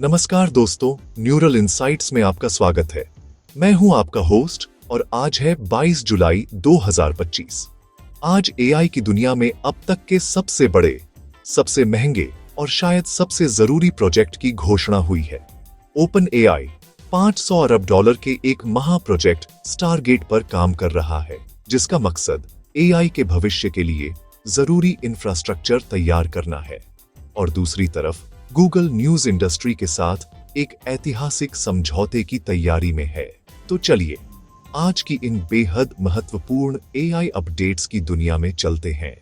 नमस्कार दोस्तों, neural insights में आपका स्वागत है। मैं हूं आपका होस्ट और आज है 22 जुलाई 2025। आज एआई की दुनिया में अब तक के सबसे बड़े, सबसे महंगे और शायद सबसे जरूरी प्रोजेक्ट की घोषणा हुई है। ओपन एआई 500 अरब डॉलर के एक महा प्रोजेक्ट स्टारगेट पर काम कर रहा है, जिसका मकसद एआई के भविष्य के लिए जरूरी इंफ्रास्ट्रक्चर तैयार करना है। और दूसरी तरफ गूगल न्यूज इंडस्ट्री के साथ एक ऐतिहासिक समझौते की तैयारी में है। तो चलिए आज की इन बेहद महत्वपूर्ण एआई अपडेट्स की दुनिया में चलते हैं।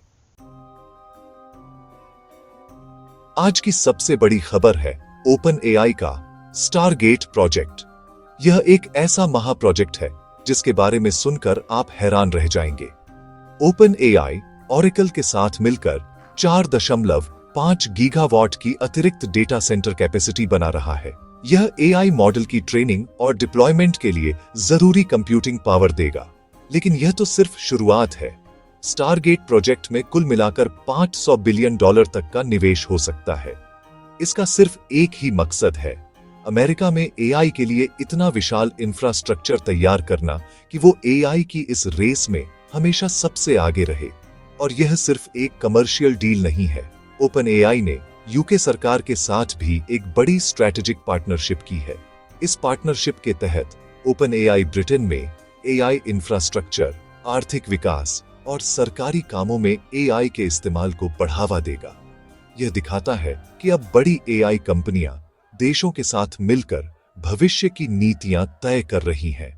आज की सबसे बड़ी खबर है ओपन एआई का स्टारगेट प्रोजेक्ट। यह एक ऐसा महा प्रोजेक्ट है जिसके बारे में सुनकर आप हैरान रह जाएंगे। ओपन एआई ऑरेकल के साथ मिलकर 4.5 गीगावाट की अतिरिक्त डेटा सेंटर कैपेसिटी बना रहा है। यह एआई मॉडल की ट्रेनिंग और डिप्लॉयमेंट के लिए जरूरी कंप्यूटिंग पावर देगा। लेकिन यह तो सिर्फ शुरुआत है। स्टारगेट प्रोजेक्ट में कुल मिलाकर 500 बिलियन डॉलर तक का निवेश हो सकता है। इसका सिर्फ एक ही मकसद है, अमेरिका में एआई के लिए इतना विशाल इंफ्रास्ट्रक्चर तैयार करना कि वो एआई की इस रेस में हमेशा सबसे आगे रहे। और यह सिर्फ एक कमर्शियल डील नहीं है। ओपन एआई ने यूके सरकार के साथ भी एक बड़ी स्ट्रैटेजिक पार्टनरशिप की है। इस पार्टनरशिप के तहत ओपन एआई ब्रिटेन में एआई इंफ्रास्ट्रक्चर, आर्थिक विकास और सरकारी कामों में एआई के इस्तेमाल को बढ़ावा देगा। यह दिखाता है कि अब बड़ी एआई कंपनियां देशों के साथ मिलकर भविष्य की नीतियां तय कर रही हैं।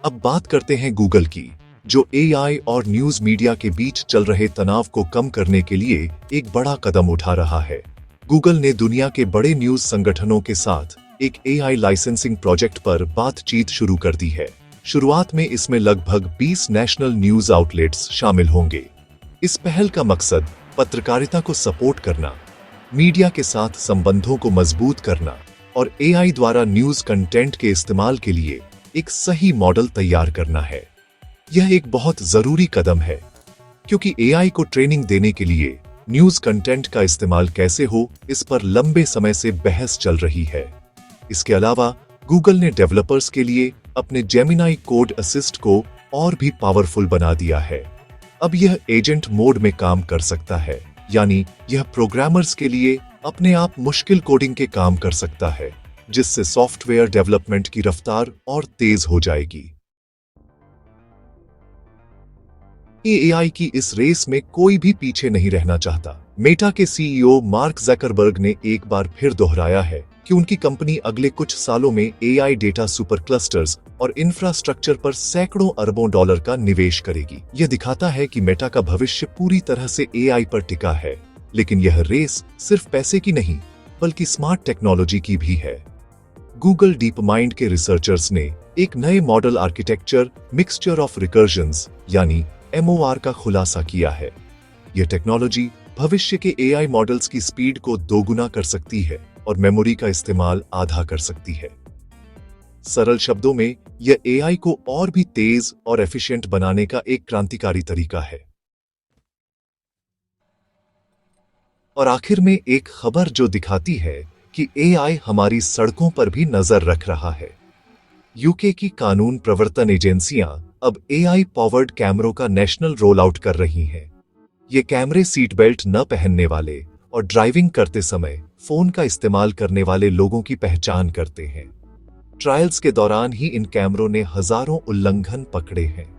अब बात करते हैं गूगल की, जो एआई और न्यूज मीडिया के बीच चल रहे तनाव को कम करने के लिए एक बड़ा कदम उठा रहा है। गूगल ने दुनिया के बड़े न्यूज संगठनों के साथ एक एआई लाइसेंसिंग प्रोजेक्ट पर बातचीत शुरू कर दी है। शुरुआत में इसमें लगभग 20 नेशनल न्यूज आउटलेट्स शामिल होंगे। इस पहल का मकसद पत्रकारिता को सपोर्ट करना, मीडिया के साथ संबंधों को मजबूत करना और एआई द्वारा न्यूज कंटेंट के इस्तेमाल के लिए एक सही मॉडल तैयार करना है। यह एक बहुत जरूरी कदम है, क्योंकि एआई को ट्रेनिंग देने के लिए न्यूज कंटेंट का इस्तेमाल कैसे हो, इस पर लंबे समय से बहस चल रही है। इसके अलावा गूगल ने डेवलपर्स के लिए अपने जेमिनाई कोड असिस्ट को और भी पावरफुल बना दिया है। अब यह एजेंट मोड में काम कर सकता है, यानी यह प्रोग्रामर्स के लिए अपने आप मुश्किल कोडिंग के काम कर सकता है, जिससे सॉफ्टवेयर डेवलपमेंट की रफ्तार और तेज हो जाएगी। एआई की इस रेस में कोई भी पीछे नहीं रहना चाहता। मेटा के सीईओ मार्क ज़करबर्ग ने एक बार फिर दोहराया है कि उनकी कंपनी अगले कुछ सालों में एआई डेटा सुपर क्लस्टर्स और इंफ्रास्ट्रक्चर पर सैकड़ों अरबों डॉलर का निवेश करेगी। यह दिखाता है कि मेटा का भविष्य पूरी तरह से एआई पर टिका है। लेकिन यह रेस सिर्फ पैसे की नहीं, बल्कि स्मार्ट टेक्नोलॉजी की भी है। गूगल डीप माइंड के रिसर्चर्स ने एक नए मॉडल आर्किटेक्चर मिक्सचर ऑफ रिकर्जन्स यानी MOR का खुलासा किया है। यह टेक्नोलॉजी भविष्य के एआई मॉडल्स की स्पीड को दोगुना कर सकती है और मेमोरी का इस्तेमाल आधा कर सकती है। सरल शब्दों में, यह एआई को और भी तेज और एफिशिएंट बनाने का एक क्रांतिकारी तरीका है। और आखिर में एक खबर जो दिखाती है कि एआई हमारी सड़कों पर भी नजर रख रहा है। यूके की कानून प्रवर्तन एजेंसियां अब एआई पावर्ड कैमरों का नेशनल रोल आउट कर रही हैं। ये कैमरे सीट बेल्ट न पहनने वाले और ड्राइविंग करते समय फोन का इस्तेमाल करने वाले लोगों की पहचान करते हैं। ट्रायल्स के दौरान ही इन कैमरों ने हजारों उल्लंघन पकड़े हैं।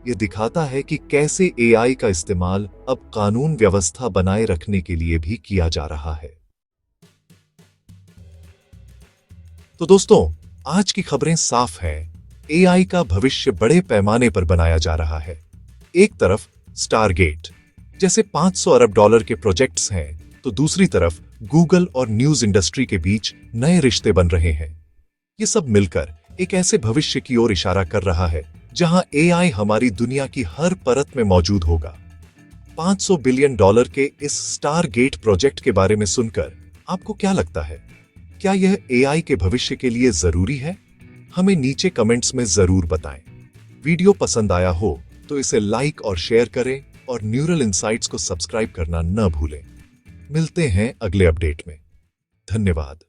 यह दिखाता है कि कैसे एआई का इस्तेमाल अब कानून व्यवस्था बनाए रखने के लिए भी किया जा रहा है। तो दोस्तों, आज की खबरें साफ हैं। एआई का भविष्य बड़े पैमाने पर बनाया जा रहा है। एक तरफ स्टारगेट जैसे 500 अरब डॉलर के प्रोजेक्ट्स हैं, तो दूसरी तरफ गूगल और न्यूज इंडस्ट्री के बीच नए रिश्ते बन रहे हैं। ये सब मिलकर एक ऐसे भविष्य की ओर इशारा कर रहा है जहां एआई हमारी दुनिया की हर परत में मौजूद होगा। 500 बिलियन डॉलर के इस स्टारगेट प्रोजेक्ट के बारे में सुनकर आपको क्या लगता है? क्या यह एआई के भविष्य के लिए जरूरी है? हमें नीचे कमेंट्स में जरूर बताएं। वीडियो पसंद आया हो तो इसे लाइक और शेयर करें और न्यूरल इनसाइट्स को सब्सक्राइब करना न भूलें। मिलते हैं अगले अपडेट में। धन्यवाद।